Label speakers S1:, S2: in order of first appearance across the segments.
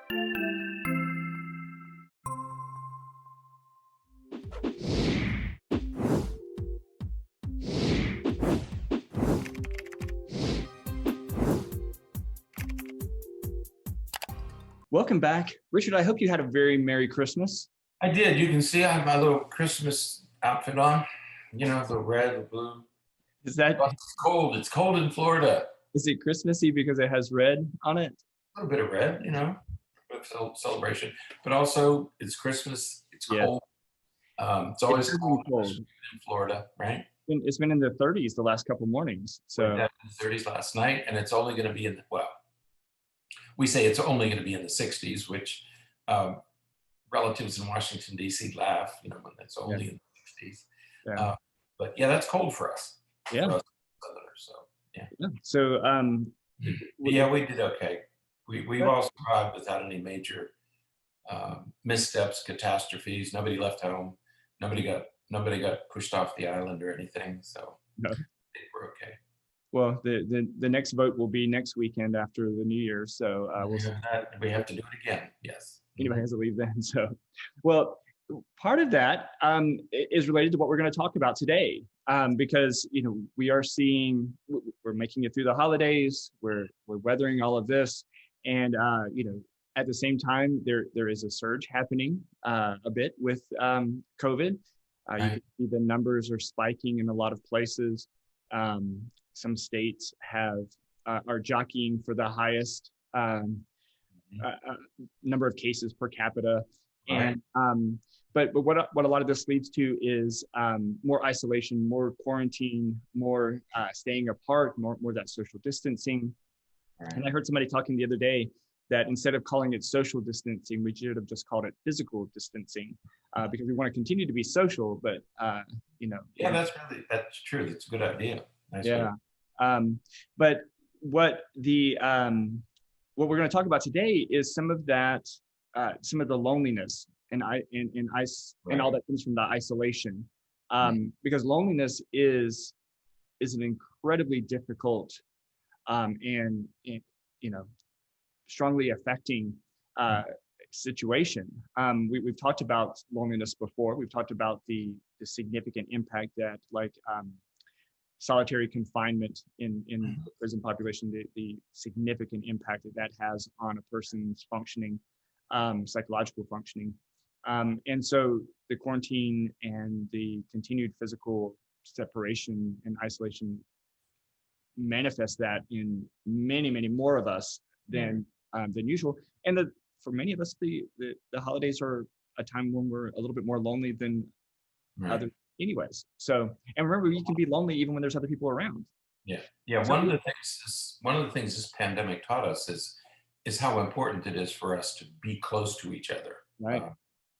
S1: Welcome back. Richard, I hope you had a very Merry Christmas.
S2: I did. You can see I have my little Christmas outfit on. You know, the red, the blue.
S1: Is that
S2: But it's cold. It's cold in Florida.
S1: is it Christmassy because it has red on it?
S2: A little bit of red, you know, with celebration. But also, it's Christmas. It's
S1: Yeah.
S2: cold. It's always
S1: It's
S2: cold
S1: cold.
S2: in Florida, right?
S1: It's been in the 30s the last couple mornings.
S2: We
S1: So
S2: had the 30s last night, and it's only going to be we say it's only going to be in the 60s, which relatives in Washington, D.C. laugh, you know, when it's only in the 60s.
S1: yeah.
S2: But yeah, that's cold for us.
S1: Yeah.
S2: For us Southerners, so yeah.
S1: Yeah. So
S2: Yeah, we did okay. We've all survived without any major missteps, catastrophes. Nobody left home. Nobody got pushed off the island or anything. So
S1: no.
S2: I think we're okay.
S1: Well, the next vote will be next weekend after the New Year. So
S2: We have to do it again. Yes.
S1: anybody has to leave then. So, well, part of that is related to what we're going to talk about today, because we're making it through the holidays, we're weathering all of this, and at the same time there is a surge happening a bit with COVID. You can see the numbers are spiking in a lot of places. Some states are jockeying for the highest number of cases per capita, and but what a lot of this leads to is more isolation, more quarantine, more staying apart, more that social distancing. And I heard somebody talking the other day that instead of calling it social distancing, we should have just called it physical distancing, because we want to continue to be social, but
S2: Yeah, that's true. That's a good idea. Nice
S1: yeah. But what we're going to talk about today is some of the loneliness and all that comes from the isolation, because loneliness is an incredibly difficult and strongly affecting situation. We've talked about loneliness before. We've talked about the significant impact that solitary confinement in the prison population, the significant impact that has on a person's functioning, psychological functioning. And so the quarantine and the continued physical separation and isolation manifest that in many, many more of us than usual. And for many of us, the holidays are a time when we're a little bit more lonely than other anyways. So, and remember, you can be lonely even when there's other people around.
S2: Yeah. One of the things this pandemic taught us is how important it is for us to be close to each other.
S1: Right.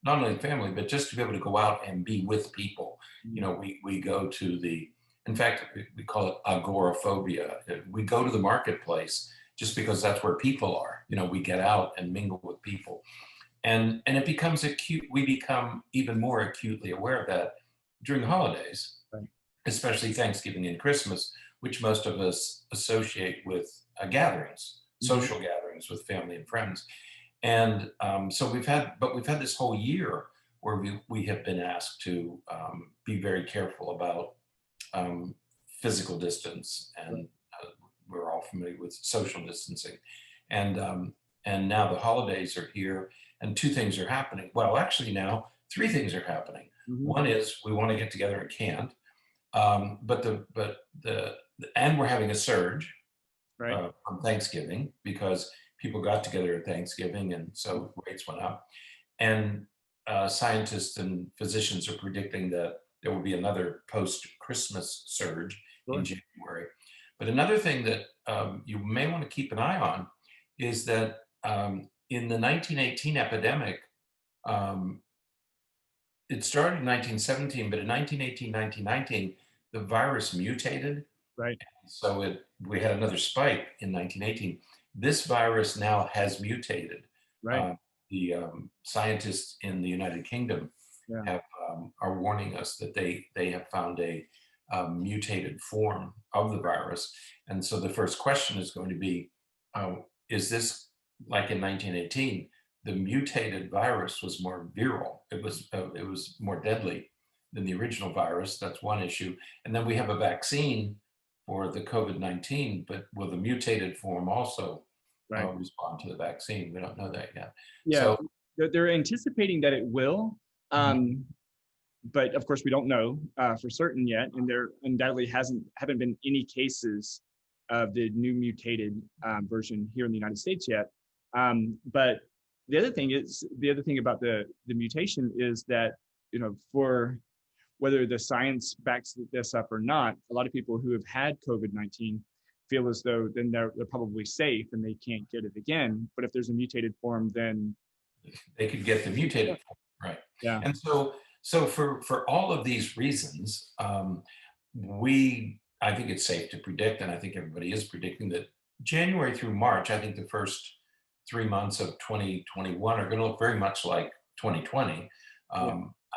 S2: Not only family, but just to be able to go out and be with people. You know, we go to in fact, we call it agoraphobia. We go to the marketplace just because that's where people are. You know, we get out and mingle with people. And it becomes acute. We become even more acutely aware of that during the holidays, especially Thanksgiving and Christmas, which most of us associate with gatherings, social gatherings with family and friends. And so we've had this whole year where we have been asked to be very careful about physical distance, and we're all familiar with social distancing. And now the holidays are here, and two things are happening. Well, actually now three things are happening. One is we want to get together and can't, and we're having a surge from Thanksgiving because people got together at Thanksgiving, and so rates went up. And scientists and physicians are predicting that there will be another post-Christmas surge in January. But another thing that you may want to keep an eye on is that in the 1918 epidemic, it started in 1917, but in 1918, 1919, the virus mutated.
S1: Right.
S2: So we had another spike in 1918. This virus now has mutated.
S1: Right.
S2: The scientists in the United Kingdom are warning us that they have found a mutated form of the virus. And so the first question is going to be, is this like in 1918, the mutated virus was more viral. It was more deadly than the original virus. That's one issue. And then we have a vaccine for the COVID-19, but will the mutated form also
S1: Right.
S2: respond to the vaccine? We don't know that yet.
S1: Yeah,
S2: So
S1: they're anticipating that it will. But of course, we don't know for certain yet, and there undoubtedly haven't been any cases of the new mutated version here in the United States yet. But the other thing about the mutation is that, you know, for whether the science backs this up or not, a lot of people who have had COVID-19 feel as though then they're probably safe and they can't get it again. But if there's a mutated form, then
S2: they could get the mutated form, right?
S1: Yeah.
S2: And so for all of these reasons, I think it's safe to predict, and I think everybody is predicting that January through March, I think the first 3 months of 2021 are going to look very much like 2020.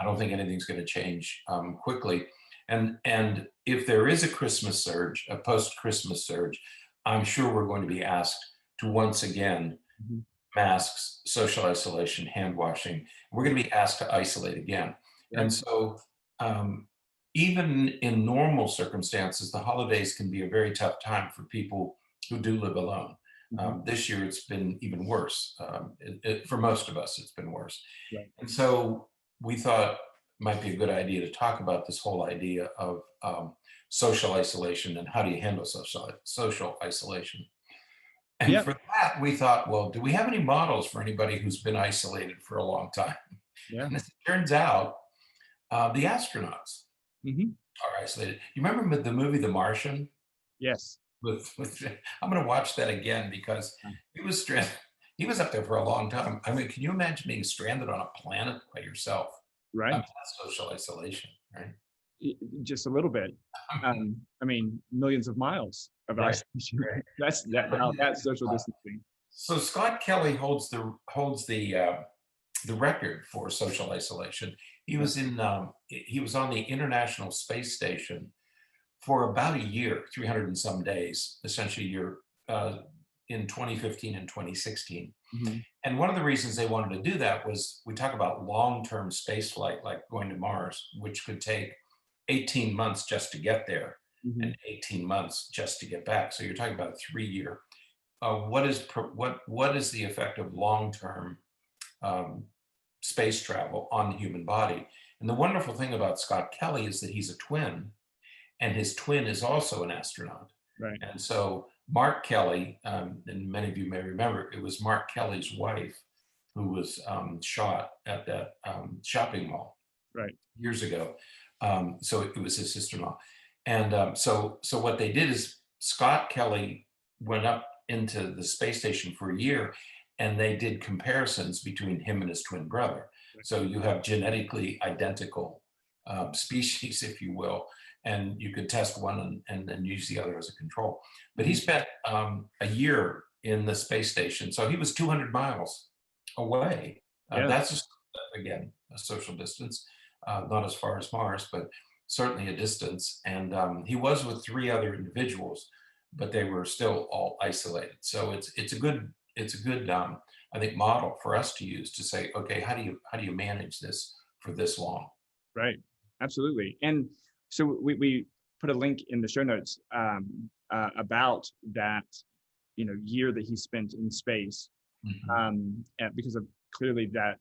S2: I don't think anything's going to change quickly. And if there is a Christmas surge, a post-Christmas surge, I'm sure we're going to be asked to once again masks, social isolation, hand washing. We're going to be asked to isolate again. And so even in normal circumstances, the holidays can be a very tough time for people who do live alone. This year, it's been even worse. For most of us, it's been worse.
S1: Right.
S2: And so we thought it might be a good idea to talk about this whole idea of social isolation and how do you handle social isolation. And for that, we thought, well, do we have any models for anybody who's been isolated for a long time? And as it turns out, the astronauts are isolated. You remember the movie The Martian?
S1: Yes.
S2: I'm going to watch that again because he was stranded. He was up there for a long time. I mean, can you imagine being stranded on a planet by yourself?
S1: Right.
S2: That's social isolation, right?
S1: Just a little bit. I mean, millions of miles of isolation.
S2: Right.
S1: That's social distancing.
S2: So Scott Kelly holds the record for social isolation. He was he was on the International Space Station for about a year, 300 and some days, essentially in 2015 and 2016. And one of the reasons they wanted to do that was, we talk about long-term space flight, like going to Mars, which could take 18 months just to get there and 18 months just to get back. So you're talking about a 3-year. What is the effect of long-term space travel on the human body? And the wonderful thing about Scott Kelly is that he's a twin, and his twin is also an astronaut.
S1: Right.
S2: And so Mark Kelly, and many of you may remember, it was Mark Kelly's wife who was shot at that shopping mall years ago. So it was his sister-in-law. And so what they did is Scott Kelly went up into the space station for a year, and they did comparisons between him and his twin brother. So you have genetically identical species, if you will, and you could test one and then use the other as a control. But he spent a year in the space station. So he was 200 miles away. That's just, again, a social distance, not as far as Mars, but certainly a distance. And he was with 3 other individuals, but they were still all isolated. So it's a good I think model for us to use to say, okay, how do you manage this for this long?
S1: Right. Absolutely. And so we put a link in the show notes about that, year that he spent in space, and because of clearly that,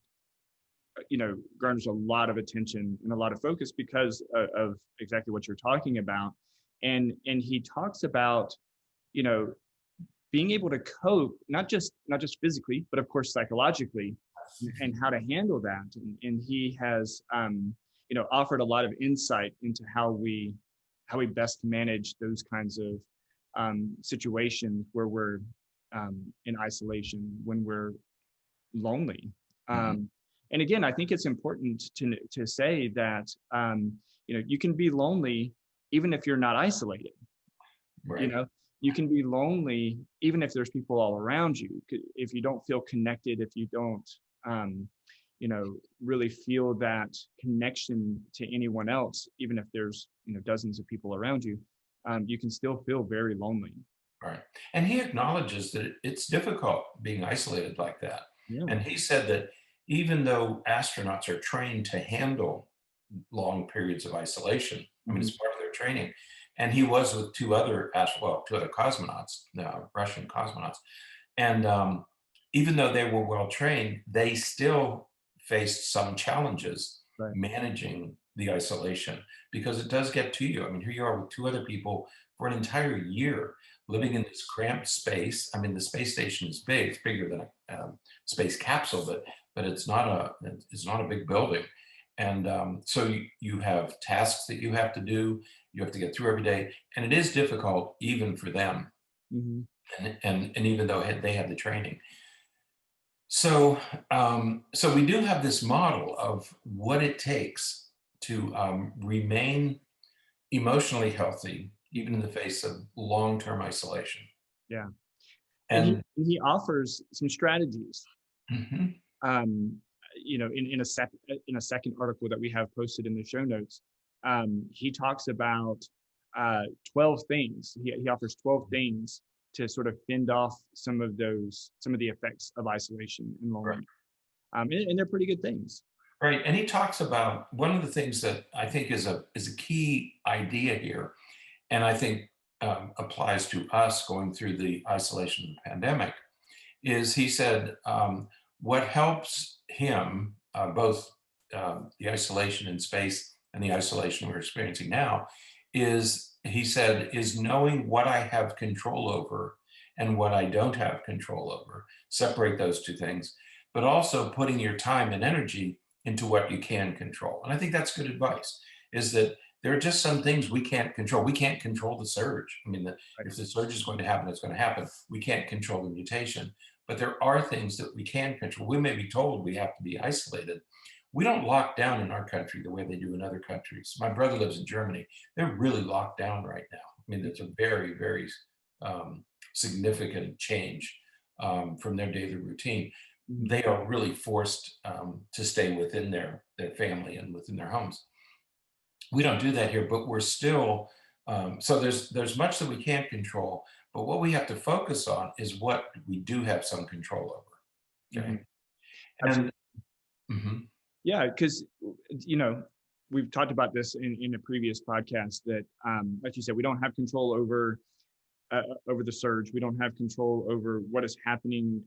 S1: garners a lot of attention and a lot of focus because of exactly what you're talking about. And he talks about, being able to cope, not just physically, but of course psychologically, and how to handle that. And he has, offered a lot of insight into how we best manage those kinds of situations where we're in isolation, when we're lonely. And again, I think it's important to say that you can be lonely even if you're not isolated.
S2: Right.
S1: You can be lonely even if there's people all around you. If you don't feel connected, if you don't really feel that connection to anyone else, even if there's dozens of people around you, you can still feel very lonely.
S2: Right. And he acknowledges that it's difficult being isolated like that.
S1: Yeah.
S2: And he said that even though astronauts are trained to handle long periods of isolation, I mean,
S1: Mhm.
S2: it's part of their training. And he was with two other cosmonauts, Russian cosmonauts. And even though they were well trained, they still faced some challenges
S1: Right.
S2: managing the isolation because it does get to you. I mean, here you are with two other people for an entire year living in this cramped space. I mean, the space station is big; it's bigger than a space capsule, but it's not a big building. And so you have tasks that you have to do. You have to get through every day, and it is difficult even for them.
S1: Mhm.
S2: And even though they had the training, so so we do have this model of what it takes to remain emotionally healthy, even in the face of long-term isolation.
S1: Yeah. And
S2: And
S1: he offers some strategies.
S2: mhm,
S1: Um, in a second article that we have posted in the show notes, he talks about 12 things. He offers 12 things to sort of fend off some of the effects of isolation and
S2: right,
S1: loneliness. And they're pretty good things.
S2: right. And he talks about one of the things that I think is a key idea here, and I think applies to us going through the isolation of the pandemic, is he said what helps him, both the isolation in space and the isolation we're experiencing now, is he said, is knowing what I have control over and what I don't have control over. Separate those two things, but also putting your time and energy into what you can control. And I think that's good advice, is that there are just some things we can't control. We can't control the surge. I mean,
S1: Right.
S2: if the surge is going to happen, it's going to happen. We can't control the mutation, but there are things that we can control. We may be told we have to be isolated. We don't lock down in our country the way they do in other countries. My brother lives in Germany. They're really locked down right now. I mean, it's a very, very significant change from their daily routine.
S1: Mhm.
S2: They are really forced to stay within their family and within their homes. We don't do that here, but we're still so there's much that we can't control, but what we have to focus on is what we do have some control over.
S1: Mhm.
S2: Okay. And
S1: Absolutely.
S2: mhm,
S1: Yeah, because we've talked about this in a previous podcast that, like you said, we don't have control over the surge. We don't have control over what is happening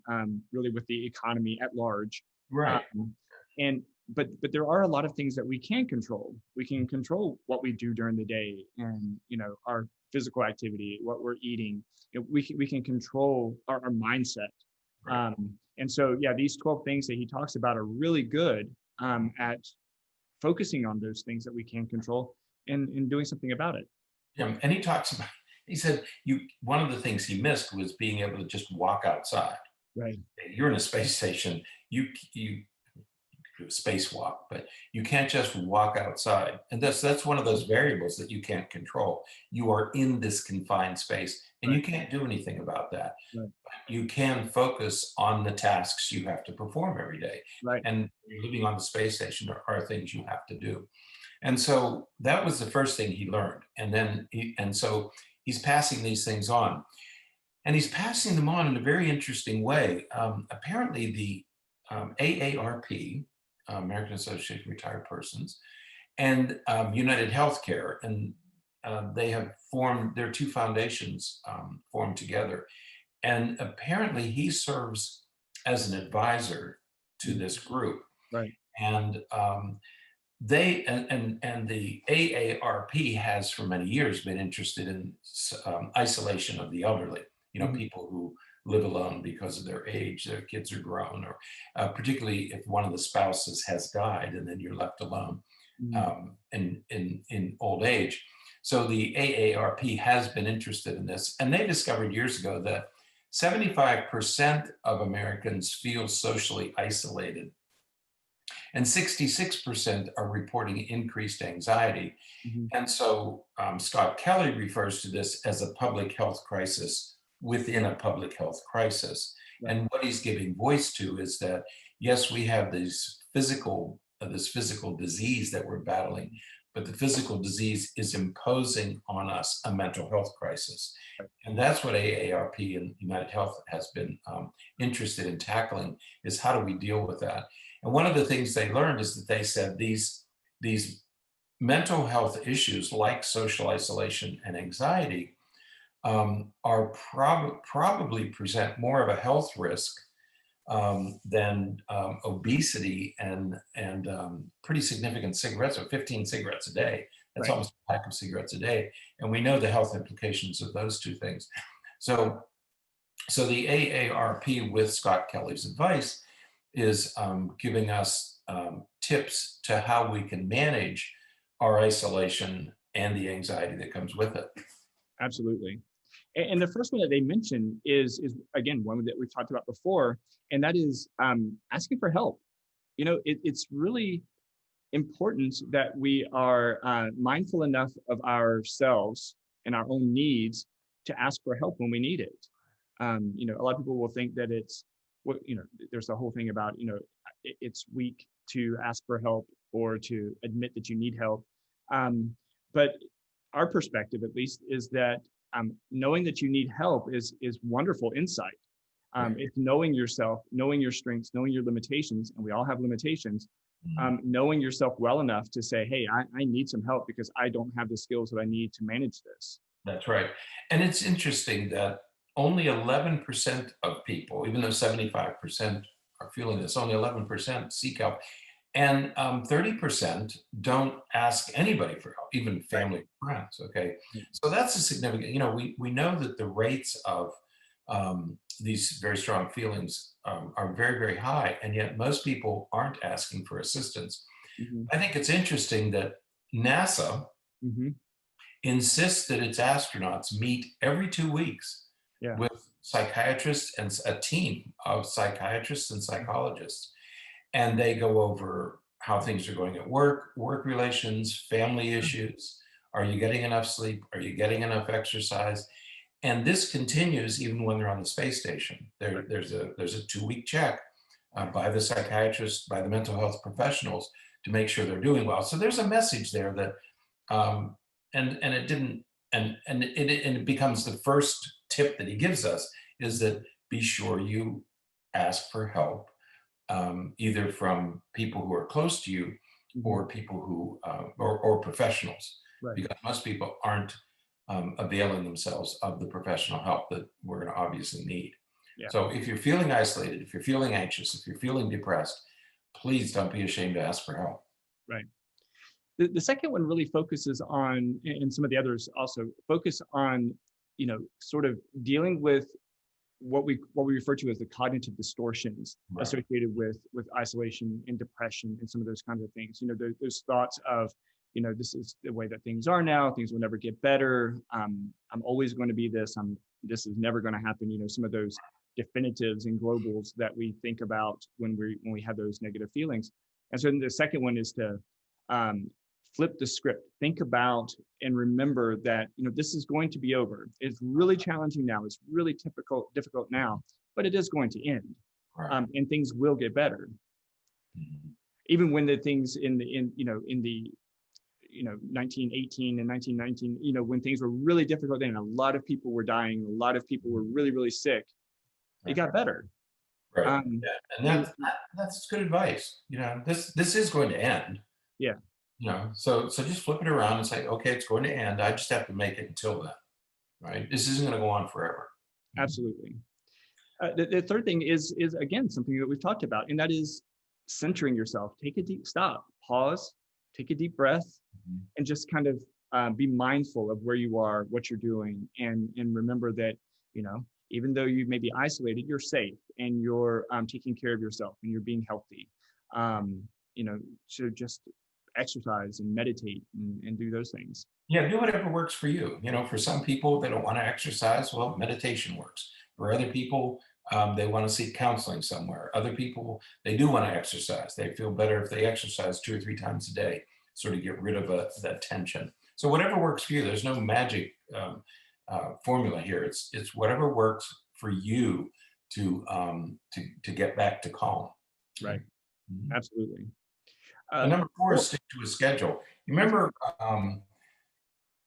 S1: really with the economy at large.
S2: right,
S1: Um, and but there are a lot of things that we can control. We can control what we do during the day, and our physical activity, what we're eating. We can control our mindset.
S2: right.
S1: And so, yeah, these 12 things that he talks about are really good at focusing on those things that we can control and doing something about it.
S2: Yeah, and he talks about. He said you one of the things he missed was being able to just walk outside.
S1: Right.
S2: You're in a space station. You do a spacewalk, but you can't just walk outside. And that's one of those variables that you can't control. You are in this confined space and
S1: Right.
S2: you can't do anything about that.
S1: Right.
S2: You can focus on the tasks you have to perform every day.
S1: Right.
S2: And living on the space station are things you have to do. And so that was the first thing he learned. And so he's passing these things on. And he's passing them on in a very interesting way. Apparently, the AARP, American Association of Retired Persons, and United Healthcare, and they have formed, their two foundations formed together. And apparently, he serves as an advisor to
S1: Mhm.
S2: this group.
S1: Right.
S2: And and the AARP has for many years been interested in isolation of the elderly.
S1: Mhm.
S2: People who live alone because of their age, their kids are grown, or particularly if one of the spouses has died and then you're left alone
S1: Mhm.
S2: in old age. So the AARP has been interested in this, and they discovered years ago that 75% of Americans feel socially isolated and 66% are reporting increased anxiety.
S1: Mhm.
S2: And so Scott Kelly refers to this as a public health crisis within a public health crisis.
S1: Right.
S2: And what he's giving voice to is that, yes, we have this physical disease that we're battling, but the physical disease is imposing on us a mental health crisis. And that's what AARP and United Health has been interested in tackling, is how do we deal with that? And one of the things they learned is that they said these mental health issues like social isolation and anxiety are probably present more of a health risk than obesity and pretty significant cigarettes, or 15 cigarettes a day. That's
S1: Right.
S2: almost a pack of cigarettes a day. And we know the health implications of those two things. So the AARP, with Scott Kelly's advice, is giving us tips to how we can manage our isolation and the anxiety that comes with it.
S1: Absolutely. And the first one that they mentioned is again, one that we've talked about before, and that is asking for help. You know, it's really important that we are mindful enough of ourselves and our own needs to ask for help when we need it. You know, a lot of people will think that it's, you know, there's a whole thing about, you know, it's weak to ask for help or to admit that you need help. But our perspective, at least, is that knowing that you need help is wonderful insight. It's knowing yourself, knowing your strengths, knowing your limitations, and we all have limitations. Knowing yourself well enough to say, hey, I need some help because I don't have the skills that I need to manage this.
S2: That's right. And it's interesting that only 11% of people, even though 75% are feeling this, only 11% seek help. And 30% don't ask anybody for help, even family and friends. Okay. So that's a significant, you know, we know that the rates of these very strong feelings are very, very high. And yet most people aren't asking for assistance. I think it's interesting that NASA insists that its astronauts meet every 2 weeks with psychiatrists and a team of psychiatrists and psychologists. And they go over how things are going at work, work relations, family issues. Are you getting enough sleep? Are you getting enough exercise? And this continues even when they're on the space station. There's a 2-week check by the psychiatrists, by the mental health professionals to make sure they're doing well. So there's a message there that, it becomes the first tip that he gives us, is that be sure you ask for help, either from people who are close to you or people who, or professionals, because most people aren't availing themselves of the professional help that we're going to obviously need. So if you're feeling isolated, if you're feeling anxious, if you're feeling depressed, please don't be ashamed to ask for help.
S1: Right. The second one really focuses on, and some of the others also focus on, you know, sort of dealing with what we refer to as the cognitive distortions associated with isolation and depression and some of those kinds of things. You know, those thoughts of, you know, this is the way that things are now. Things will never get better. I'm always going to be this. This is never going to happen. You know, some of those definitives and globals that we think about when we have those negative feelings. And so the second one is to flip the script. Think about and remember that, you know, this is going to be over. It's really challenging now. It's really difficult now, but it is going to end, and things will get better. Even when the things in the 1918 and 1919, you know, when things were really difficult then, a lot of people were dying, a lot of people were really, really sick. It got better.
S2: And that's good advice. You know, this is going to end.
S1: Yeah.
S2: You know, so just flip it around and say, okay, it's going to end. I just have to make it until then, right? This isn't going to go on forever.
S1: Absolutely. The third thing is again something that we've talked about, and that is centering yourself. Take a deep stop, pause, take a deep breath, and just kind of be mindful of where you are, what you're doing, and remember that, you know, even though you may be isolated, you're safe and you're taking care of yourself and you're being healthy. You know, so just exercise and meditate and do those things.
S2: Yeah, do whatever works for you. You know, for some people, they don't want to exercise. Well, meditation works. For other people, they want to seek counseling somewhere. Other people, they do want to exercise. They feel better if they exercise 2 or 3 times a day, sort of get rid of that tension. So whatever works for you. There's no magic formula here. It's whatever works for you to get back to calm.
S1: Right. Absolutely.
S2: And number four is
S1: Cool.
S2: stick to a schedule. You
S1: That's
S2: remember,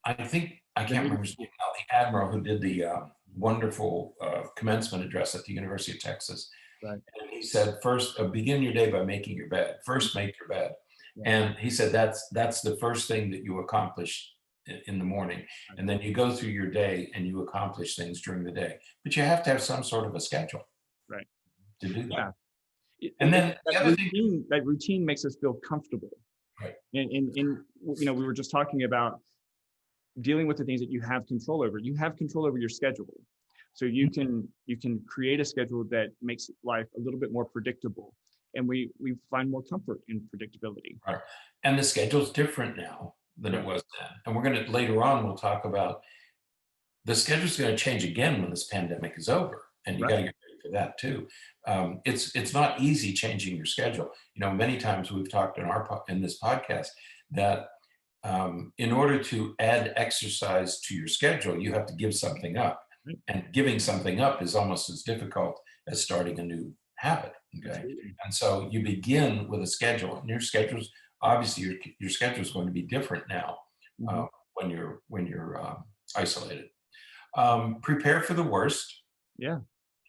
S2: I can't remember his name now, the admiral who did the wonderful commencement address at the University of Texas.
S1: right.
S2: And he said, first, begin your day by making your bed. First, make your bed.
S1: Yeah.
S2: And he said that's the first thing that you accomplish in the morning. And then you go through your day and you accomplish things during the day. But you have to have some sort of a schedule
S1: Right.
S2: to do that.
S1: Yeah.
S2: And then the other thing,
S1: That routine makes us feel comfortable.
S2: right.
S1: And we were just talking about dealing with the things that you have control over. You have control over your schedule. So you can create a schedule that makes life a little bit more predictable. And we find more comfort in predictability.
S2: Right. And the schedule's different now than it was then. And we're going to, later on, we'll talk about the schedule's going to change again when this pandemic is over. And you got to get ready for that too. It's not easy changing your schedule. Many times we've talked in this podcast that in order to add exercise to your schedule, you have to give something up. And giving something up is almost as difficult as starting a new habit. Okay.
S1: Absolutely.
S2: And so you begin with a schedule, and your schedule's obviously your schedule is going to be different now when you're isolated. Prepare for the worst.
S1: Yeah.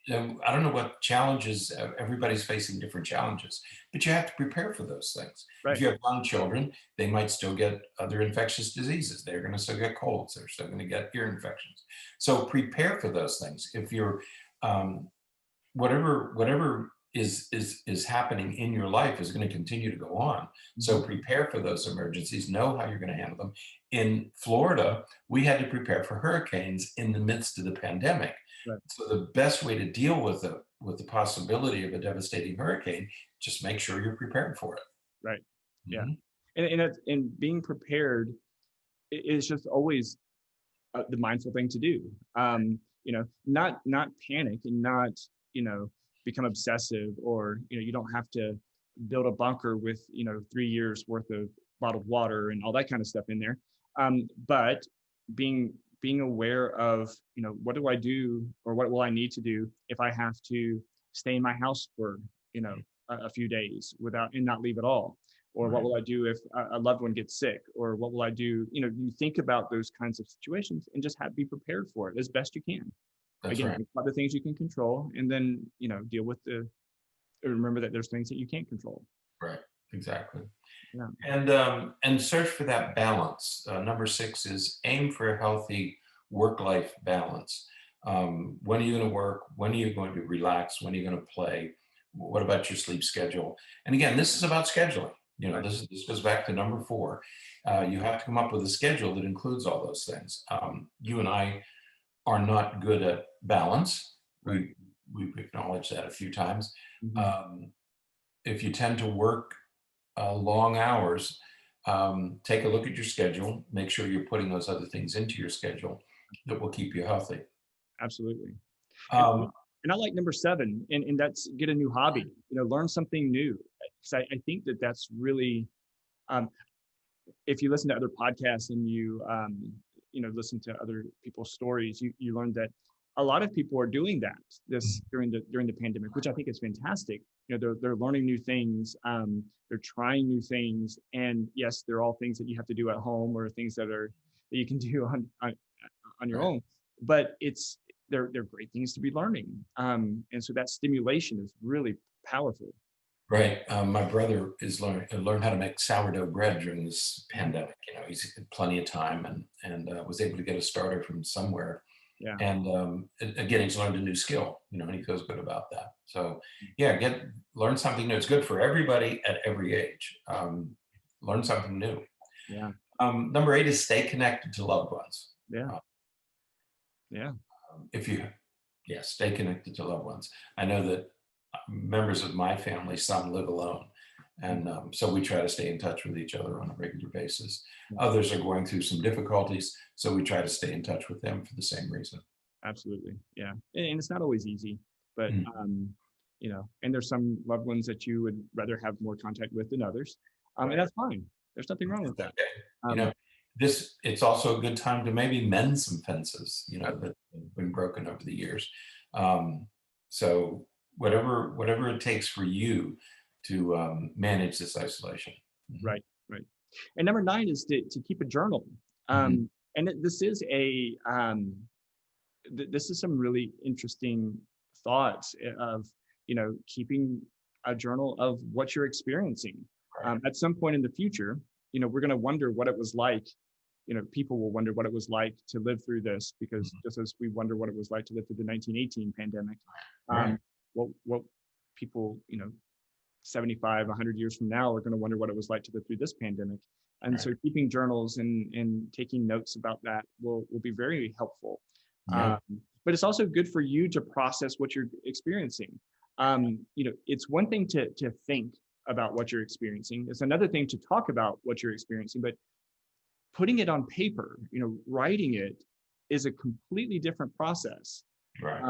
S2: I don't know what challenges, everybody's facing different challenges, but you have to prepare for those things.
S1: Right.
S2: If you have young children, they might still get other infectious diseases. They're going to still get colds. They're still going to get ear infections. So prepare for those things. If you're, whatever is happening in your life is going to continue to go on. So prepare for those emergencies, know how you're going to handle them. In Florida, we had to prepare for hurricanes in the midst of the pandemic.
S1: Right.
S2: So the best way to deal with the possibility of a devastating hurricane, just make sure you're prepared for it.
S1: Right. Yeah. And being prepared is just always the mindful thing to do. Not panic and not, become obsessive, or, you don't have to build a bunker with, 3 years worth of bottled water and all that kind of stuff in there. But being aware of, what do I do, or what will I need to do if I have to stay in my house for, a few days and not leave at all? Or what will I do if a loved one gets sick? Or what will I do? You think about those kinds of situations and just be prepared for it as best you can.
S2: That's
S1: Again,
S2: right.
S1: think about the things you can control, and then, deal with remember that there's things that you can't control.
S2: Right. Exactly.
S1: Yeah.
S2: And search for that balance. Number 6 is aim for a healthy work-life balance. When are you going to work? When are you going to relax? When are you going to play? What about your sleep schedule? And again, this is about scheduling. This goes back to number 4. You have to come up with a schedule that includes all those things. You and I are not good at balance. We've acknowledged that a few times. If you tend to work long hours, take a look at your schedule, make sure you're putting those other things into your schedule that will keep you healthy.
S1: Absolutely.
S2: Um,
S1: And I like number 7, and that's get a new hobby, learn something new. Because I think that's really, if you listen to other podcasts and you listen to other people's stories, you learn that a lot of people are doing that during the pandemic, which I think is fantastic. They're learning new things, they're trying new things, and yes, they're all things that you have to do at home, or things that you can do on your own. But they're great things to be learning, and so that stimulation is really powerful.
S2: Right. My brother learned how to make sourdough bread during this pandemic. He's had plenty of time and was able to get a starter from somewhere.
S1: Yeah.
S2: And again, he's learned a new skill, and he feels good about that. So yeah, learn something new. It's good for everybody at every age. Learn something new.
S1: Yeah.
S2: Number 8 is stay connected to loved ones.
S1: Yeah. Yeah.
S2: Stay connected to loved ones. I know that members of my family, some live alone. And so we try to stay in touch with each other on a regular basis. Others are going through some difficulties, so we try to stay in touch with them for the same reason.
S1: Absolutely. Yeah. And it's not always easy, but, and there's some loved ones that you would rather have more contact with than others. And that's fine. There's nothing wrong with that.
S2: Okay. It's also a good time to maybe mend some fences, that have been broken over the years. So whatever it takes for you to manage this isolation. Mhm.
S1: Right, right. And number 9 is to keep a journal.
S2: Mhm.
S1: And this is this is some really interesting thoughts of, keeping a journal of what you're experiencing.
S2: Right.
S1: At some point in the future, we're going to wonder what it was like. People will wonder what it was like to live through this, because
S2: Mhm.
S1: just as we wonder what it was like to live through the 1918 pandemic,
S2: Right.
S1: what people, 75, 100 years from now are going to wonder what it was like to go through this pandemic. And
S2: Right.
S1: so keeping journals and taking notes about that will be very helpful.
S2: Yeah.
S1: Um, but it's also good for you to process what you're experiencing. It's one thing to think about what you're experiencing. It's another thing to talk about what you're experiencing, but putting it on paper, writing it is a completely different process.
S2: Right.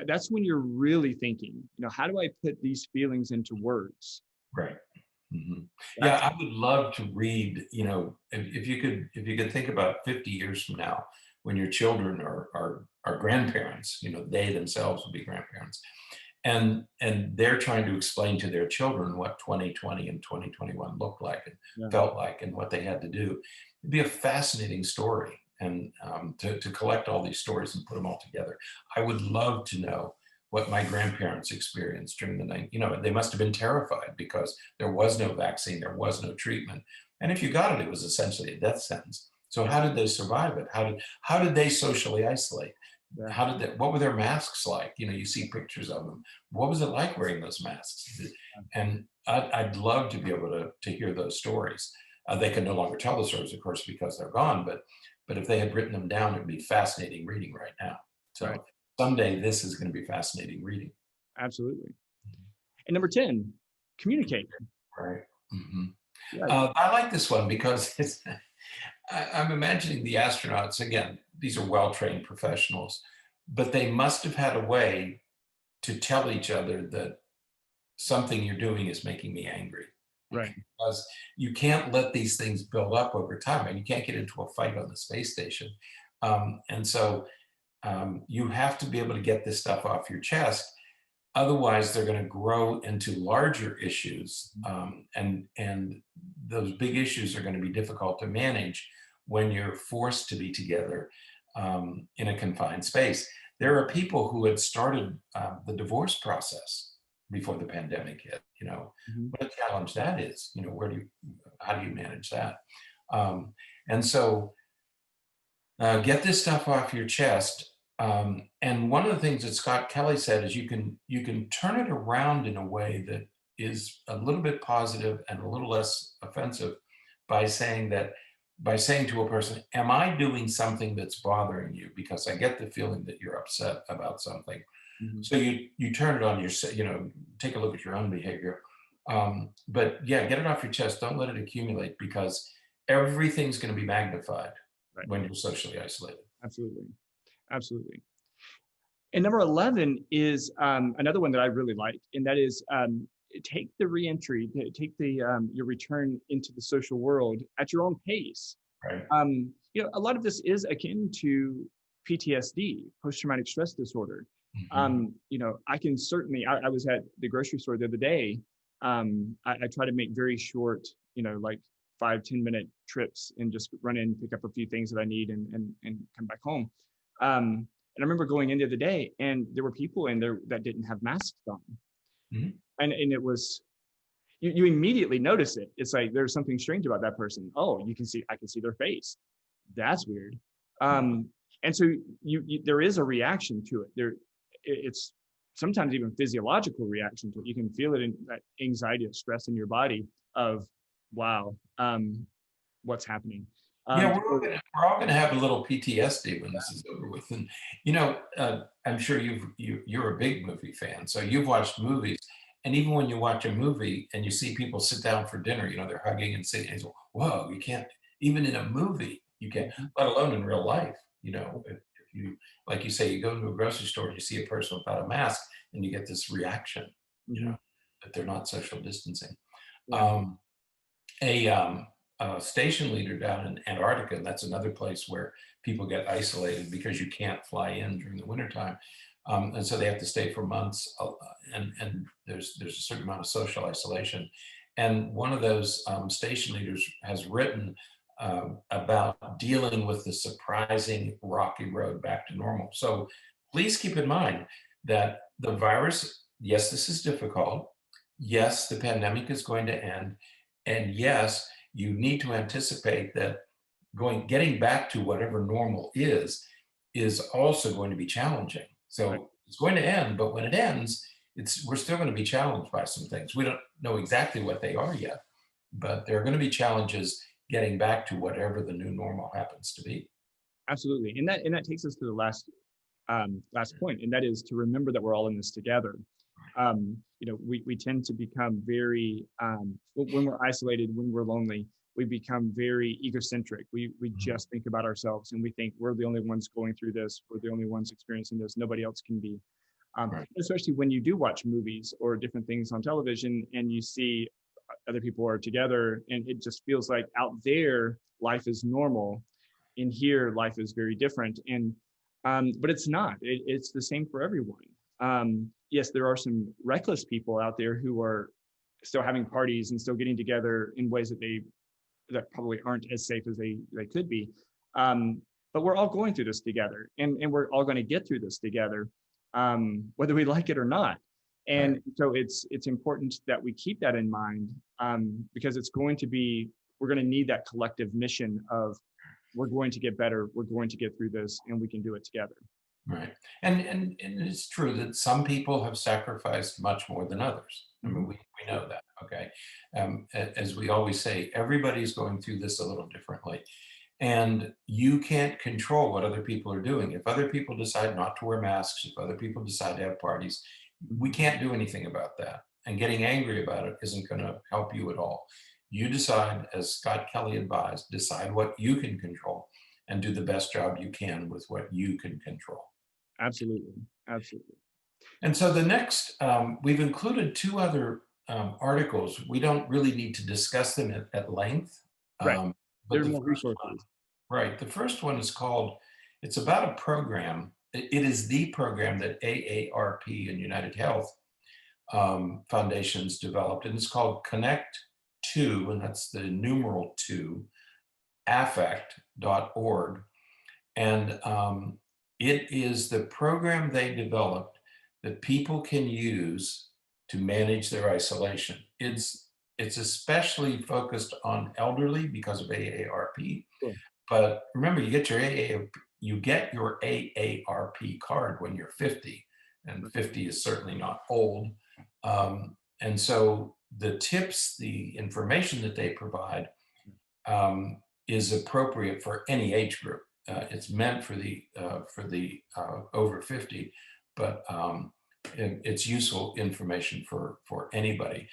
S1: That's when you're really thinking, how do I put these feelings into words?
S2: Right. Mhm. Yeah,
S1: That's
S2: I would love to read, if you could think about 50 years from now, when your children are grandparents, they themselves will be grandparents. And they're trying to explain to their children what 2020 and 2021 looked like and
S1: yeah,
S2: felt like and what they had to do. It'd be a fascinating story. And to collect all these stories and put them all together. I would love to know what my grandparents experienced during the night. They must have been terrified because there was no vaccine, there was no treatment. And if you got it, it was essentially a death sentence. So how did they survive it? How did they socially isolate?
S1: yeah,
S2: What were their masks like? You see pictures of them. What was it like wearing those masks? And I'd love to be able to hear those stories. They can no longer tell the stories, of course, because they're gone, but if they had written them down, it'd be fascinating reading right now.
S1: right,
S2: So someday this is going to be fascinating reading.
S1: absolutely. And number 10, communicate.
S2: Right. Hmm.
S1: Yeah,
S2: I like this one because I'm imagining the astronauts, again, these are well-trained professionals, but they must have had a way to tell each other that something you're doing is making me angry.
S1: right,
S2: Because you can't let these things build up over time, and you can't get into a fight on the space station. And so you have to be able to get this stuff off your chest. Otherwise, they're going to grow into larger issues, and those big issues are going to be difficult to manage when you're forced to be together in a confined space. There are people who had started the divorce process before the pandemic hit.
S1: mhm,
S2: What a challenge that is. How do you manage that? Um, and so get this stuff off your chest. And one of the things that Scott Kelly said is you can turn it around in a way that is a little bit positive and a little less offensive by saying to a person, am I doing something that's bothering you? Because I get the feeling that you're upset about something.
S1: mhm.
S2: So you turn it on take a look at your own behavior. But yeah, get it off your chest. Don't let it accumulate, because everything's going to be magnified
S1: Right,
S2: when you're socially isolated.
S1: absolutely, absolutely. And number 11 is another one that I really like, and that is take the reentry, take your return into the social world at your own pace.
S2: Right.
S1: A lot of this is akin to PTSD, post-traumatic stress disorder.
S2: Mhm.
S1: I can certainly, I was at the grocery store the other day. I try to make very short, like 5-10 minute trips and just run in, pick up a few things that I need and come back home. And I remember going in the other day and there were people in there that didn't have masks on.
S2: Mhm.
S1: And it was, you immediately notice it. It's like there's something strange about that person. Oh, I can see their face. That's weird. Um, and so there is a reaction to it. It's sometimes even physiological reaction to it. You can feel it in that anxiety and stress in your body of, wow, what's happening.
S2: Yeah,
S1: So,
S2: we're all gonna have a little PTSD when this is over with. And I'm sure you're a big movie fan, so you've watched movies. And even when you watch a movie and you see people sit down for dinner, they're hugging and sitting, and you go, whoa, you can't, even in a movie, you can't,
S1: mhm,
S2: let alone in real life. If you, like you say, you go into a grocery store and you see a person without a mask and you get this reaction,
S1: mhm,
S2: that they're not social distancing.
S1: yeah,
S2: Um, a station leader down in Antarctica, and that's another place where people get isolated because you can't fly in during the wintertime. And so they have to stay for months, and there's a certain amount of social isolation. And one of those station leaders has written about dealing with the surprising rocky road back to normal. So please keep in mind that the virus, yes, this is difficult. Yes, the pandemic is going to end. And yes, you need to anticipate that getting back to whatever normal is also going to be challenging.
S1: Right.
S2: So it's going to end, but when it ends, we're still going to be challenged by some things. We don't know exactly what they are yet, but there are going to be challenges getting back to whatever the new normal happens to be.
S1: Absolutely. And that takes us to the last point, and that is to remember that we're all in this together. We tend to become very, when we're isolated, when we're lonely, we become very egocentric. We just think about ourselves, and we think we're the only ones going through this. We're the only ones experiencing this. Nobody else can be.
S2: Right.
S1: Especially when you do watch movies or different things on television and you see other people are together, and it just feels like out there life is normal. In here, life is very different. And but it's not. It's the same for everyone. Yes, there are some reckless people out there who are still having parties and still getting together in ways that probably aren't as safe as they could be. But we're all going through this together, and we're all going to get through this together, whether we like it or not. And
S2: Right.
S1: so it's important that we keep that in mind, because we're going to need that collective mission of we're going to get better, we're going to get through this, and we can do it together.
S2: Right. And it's true that some people have sacrificed much more than others. I mean, we know that, okay? As we always say, everybody's going through this a little differently. And you can't control what other people are doing. If other people decide not to wear masks, if other people decide to have parties, we can't do anything about that. And getting angry about it isn't going to help you at all. You decide, as Scott Kelly advised, decide what you can control and do the best job you can with what you can control.
S1: Absolutely.
S2: And so the next, we've included two other articles. We don't really need to discuss them at length.
S1: Right.
S2: But
S1: There's
S2: the
S1: more
S2: first one,
S1: resources.
S2: right, the first one is called, it's about a program. It is the program that AARP and United Health Foundations developed, and it's called Connect 2, and that's the numeral 2, affect.org. And it is the program they developed that people can use to manage their isolation. It's especially focused on elderly because of AARP.
S1: Sure.
S2: But remember, you get your AARP card when you're 50, and 50 is certainly not old. And so the tips, the information that they provide is appropriate for any age group. It's meant for the over 50, but it's useful information for anybody.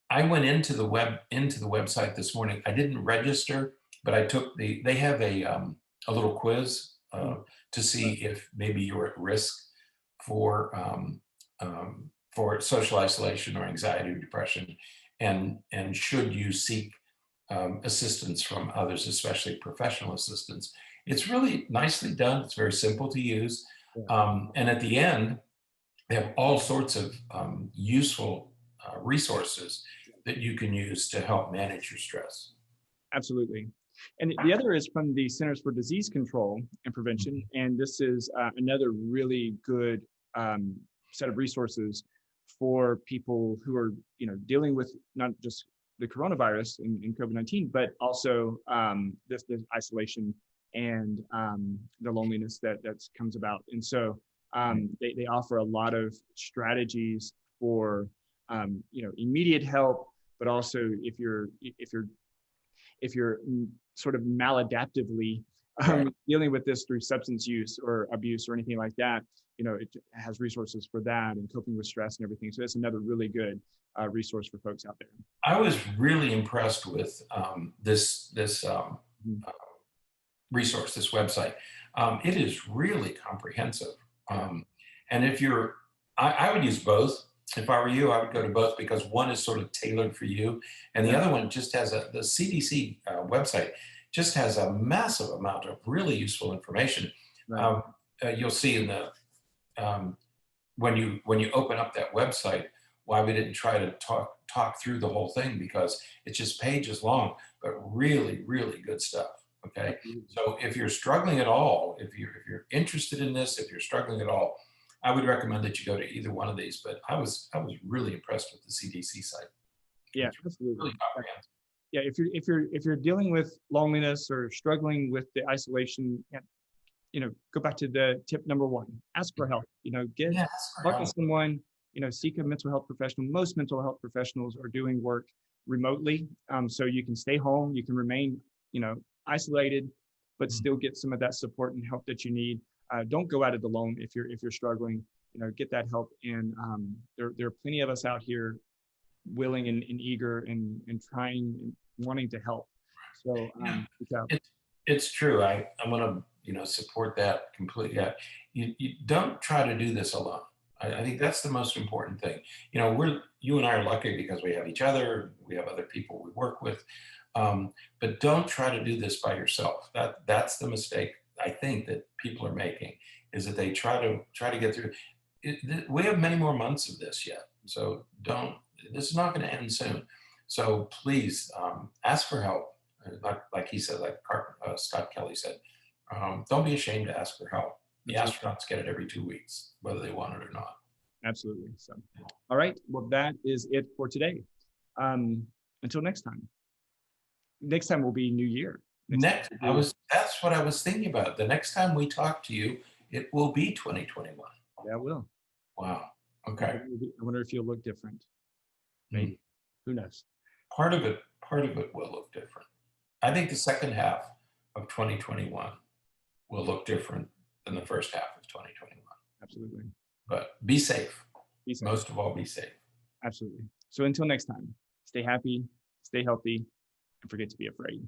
S2: I went into the website this morning. I didn't register, but I took they have a little quiz to see if maybe you're at risk for social isolation or anxiety or depression, and should you seek assistance from others, especially professional assistance. It's really nicely done. It's very simple to use. And at the end, they have all sorts of useful resources that you can use to help manage your stress.
S1: Absolutely. And the other is from the Centers for Disease Control and Prevention. And this is another really good set of resources for people who are, dealing with not just the coronavirus and COVID-19, but also this isolation and the loneliness that comes about. And so they offer a lot of strategies for immediate help, but also if you're sort of maladaptively dealing with this through substance use or abuse or anything like that, it has resources for that and coping with stress and everything. So that's another really good resource for folks out there.
S2: I was really impressed with this resource, this website. It is really comprehensive. And if I would use both. If I were you, I would go to both because one is sort of tailored for you. And the other one just has the CDC website just has a massive amount of really useful information. You'll see in the, when you open up that website, why we didn't try to talk through the whole thing, because it's just pages long, but really, really good stuff. Okay. So if you're struggling at all, if you're interested in this, if you're struggling at all, I would recommend that you go to either one of these. But I was really impressed with the CDC site.
S1: Yeah,
S2: It's
S1: absolutely.
S2: really comprehensive.
S1: Yeah, if you're dealing with loneliness or struggling with the isolation, go back to the tip number one: ask for help. Talk to someone. Seek a mental health professional. Most mental health professionals are doing work remotely, so you can stay home, you can remain, isolated, but still get some of that support and help that you need. Don't go at it alone if you're struggling. Get that help, and there are plenty of us out here willing and eager and trying and wanting to help. So
S2: it's true. I'm going to support that completely. Yeah. You don't try to do this alone. I think that's the most important thing. You and I are lucky because we have each other. We have other people we work with. But don't try to do this by yourself. That's the mistake I think that people are making, is that they try to get through. We have many more months of this yet. So this is not going to end soon. So please ask for help. Like he said, like Scott Kelly said, don't be ashamed to ask for help. The astronauts get it every 2 weeks, whether they want it or not.
S1: Absolutely. So, all right. Well, that is it for today. Until next time. Next time will be New Year.
S2: That's what I was thinking about. The next time we talk to you, it will be 2021.
S1: Yeah, it will.
S2: Wow. Okay.
S1: I wonder if you'll look different. Maybe. Who knows?
S2: Part of it will look different. I think the second half of 2021 will look different than the first half of 2021.
S1: Absolutely.
S2: But be safe.
S1: Be safe.
S2: Most of all, be safe.
S1: Absolutely. So until next time, stay happy, stay healthy, and forget to be afraid.